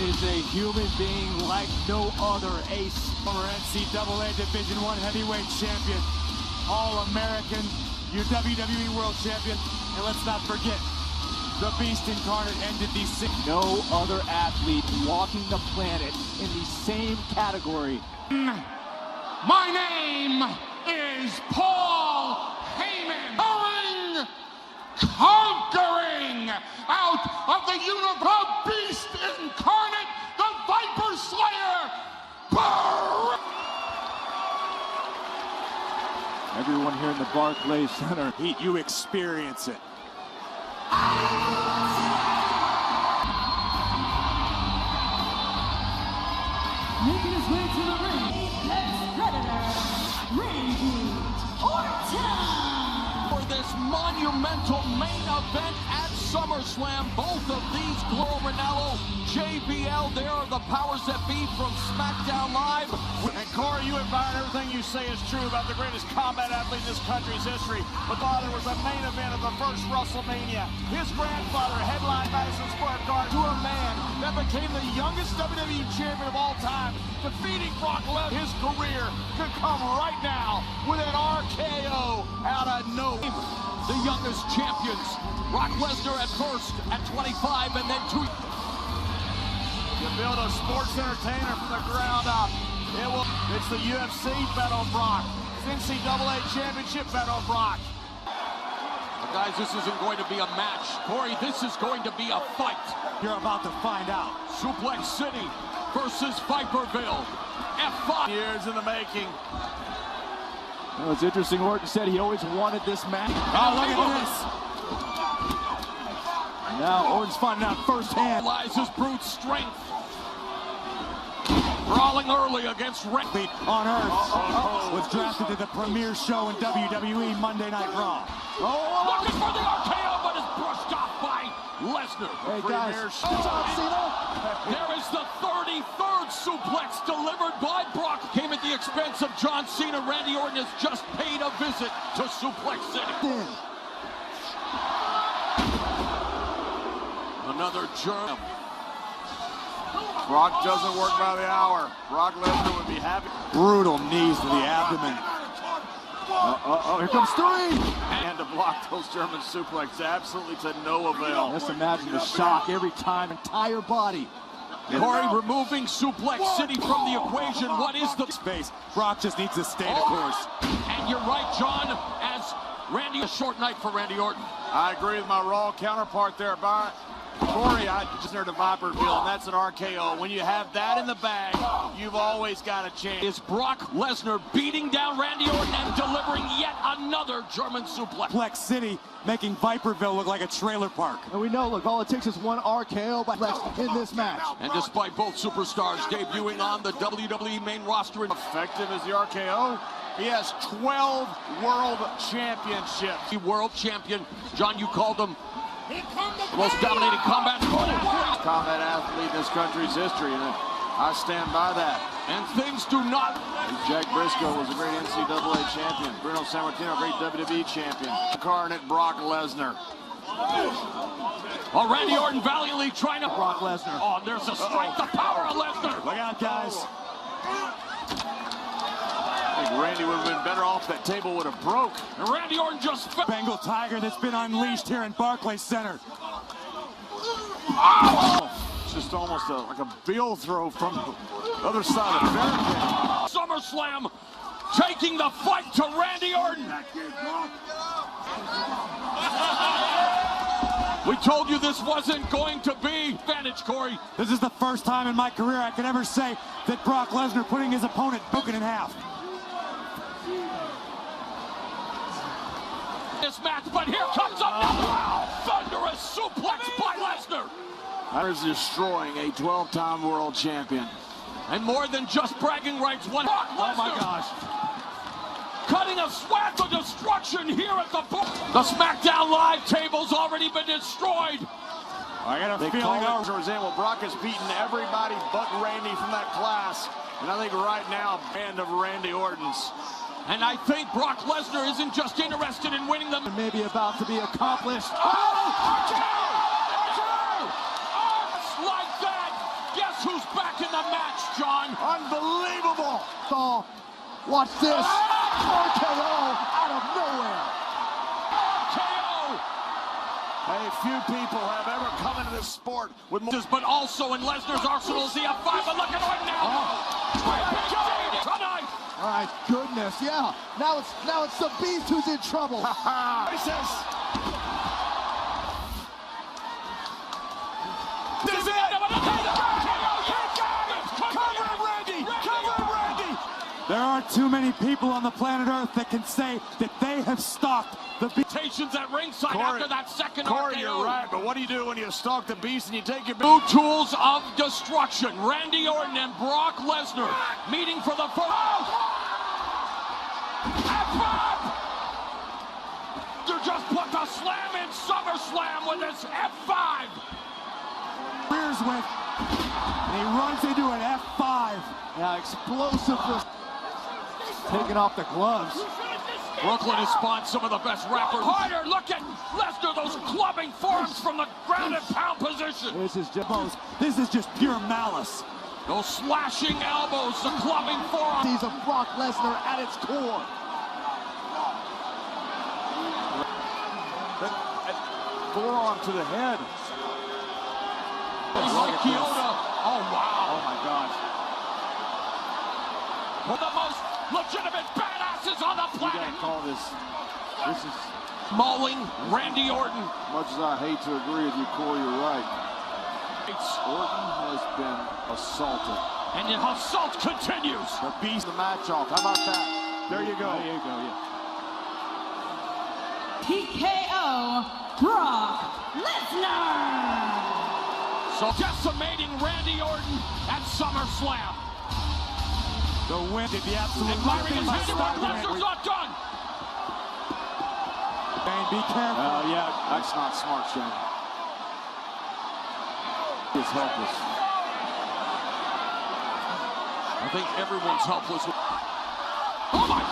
is a human being like no other. Ace, former NCAA Division I heavyweight champion, All-American, your WWE World Champion, and let's not forget, the Beast Incarnate ended the no other athlete walking the planet in the same category. My name is Paul Heyman. Conquering out of the universe, Beast Incarnate, the Viper Slayer. Everyone here in the Barclays Center, you experience it. Making his way to the ring, Apex Predator, Randy Orton. For this monumental main event at SummerSlam, both of these, Gloro Ranallo, JBL, they are the powers that be from SmackDown Live. And Corey, you admire everything you say is true about the greatest combat athlete in this country's history. But father was a main event of the first WrestleMania. His grandfather headlined Madison Square Garden to a man that became the youngest WWE champion of all time, defeating Brock Lesnar. His career could come right now with an RKO out of nowhere. The youngest champions, Brock Lesnar at first at 25 and then 2. You build a sports entertainer from the ground up. It's the UFC bet on Brock. It's NCAA championship bet on Brock. But guys, this isn't going to be a match. Corey, this is going to be a fight. You're about to find out. Suplex City versus Viperville. F5. Years in the making. You know, it's interesting, Orton said he always wanted this match. Oh, look at this. Now Orton's finding out firsthand. Realizes brute strength. Brawling early against Randy. On Earth was drafted to the premiere show in WWE Monday Night Raw. Looking for the RKO, but is brushed off by Lesnar. Hey guys, John Cena. There is the 33rd suplex delivered by Brock. Came at the expense of John Cena. Randy Orton has just paid a visit to Suplex City. Another germ. Brock doesn't work by the hour. Brock Lesnar would be happy. Brutal knees to the abdomen. Here comes three. And to block those German suplex absolutely to no avail. Just imagine the shock every time, entire body. Corey removing Suplex City from the equation. What is the space? Brock just needs to stay the course. And you're right, John, as Randy, a short night for Randy Orton. I agree with my Raw counterpart there, Byron. Corey, I just heard a Viperville, and that's an RKO. When you have that in the bag, you've always got a chance. Is Brock Lesnar beating down Randy Orton and delivering yet another German suplex? Suplex City making Viperville look like a trailer park. And we know, look, all it takes is one RKO by Lex in this match. And despite both superstars debuting on the WWE main roster, effective as the RKO, he has 12 world championships. World champion, John, you called him the most dominating combat athlete in this country's history, and I stand by that. And things do not. Jack Briscoe was a great NCAA champion. Bruno Sammartino, a great WWE champion. Incarnate Brock Lesnar. Oh, Randy Orton valiantly trying to. Brock Lesnar. Oh, there's the strength, the power of Lesnar. Look out, guys. I think Randy would have been better off. That table would have broke. And Randy Orton just Bengal Tiger that's been unleashed here in Barclays Center. It's just almost like a bill throw from the other side of the barricade. SummerSlam taking the fight to Randy Orton. We told you this wasn't going to be advantage, Corey. This is the first time in my career I can ever say that Brock Lesnar putting his opponent broken in half. This match, but here comes another thunderous suplex by Lesnar. Lesnar destroying a 12-time world champion. And more than just bragging rights, one Brock Lesnar. Oh my gosh. Cutting a swath of destruction here at the book. The SmackDown Live table's already been destroyed. I got a feeling well, Brock has beaten everybody but Randy from that class. And I think right now, band of Randy Ortons. And I think Brock Lesnar isn't just interested in winning them. Maybe about to be accomplished. Oh! Like that! Guess Unbelievable. Oh, watch this. RKO out of nowhere. KO! Hey, few people have ever come into this sport with more. But also in Lesnar's arsenal is the F5. But look at Orton now. Tonight. My goodness, yeah. Now it's the Beast who's in trouble. This is it. There aren't too many people on the planet Earth that can say that they have stalked the Beast. At ringside after that second Corey, RKO. you're right, but what do you do when you stalk the Beast and you take your... Two tools of destruction. Randy Orton and Brock Lesnar meeting for the first... F5! You just put the slam in SummerSlam with his F5! Rears with, and he runs into an F5. Yeah, explosive. Taking off the gloves. Brooklyn has spawned some of the best rappers. Harder, look at Lesnar, those clubbing forearms from the ground and pound position. This is just pure malice. Those slashing elbows, the clubbing forearms. He's a Brock Lesnar at its core. Forearm to the head. Like Kyoto. Oh, wow. Oh, my gosh. One of the most legitimate badasses on the You planet. gotta call this is... Mauling Randy Orton. Much as I hate to agree with you, Corey, you're right. Orton has been assaulted. And the assault continues. The Beast, the match off. How about that? There you go. There you go, yeah. TKO Brock Lesnar. So decimating Randy Orton at SummerSlam. The win did the absolute And Byron nothing is but headed, stop but Lesnar's not done. Shane, be careful. Yeah, that's not smart, Shane. He's helpless. I think everyone's helpless. Oh my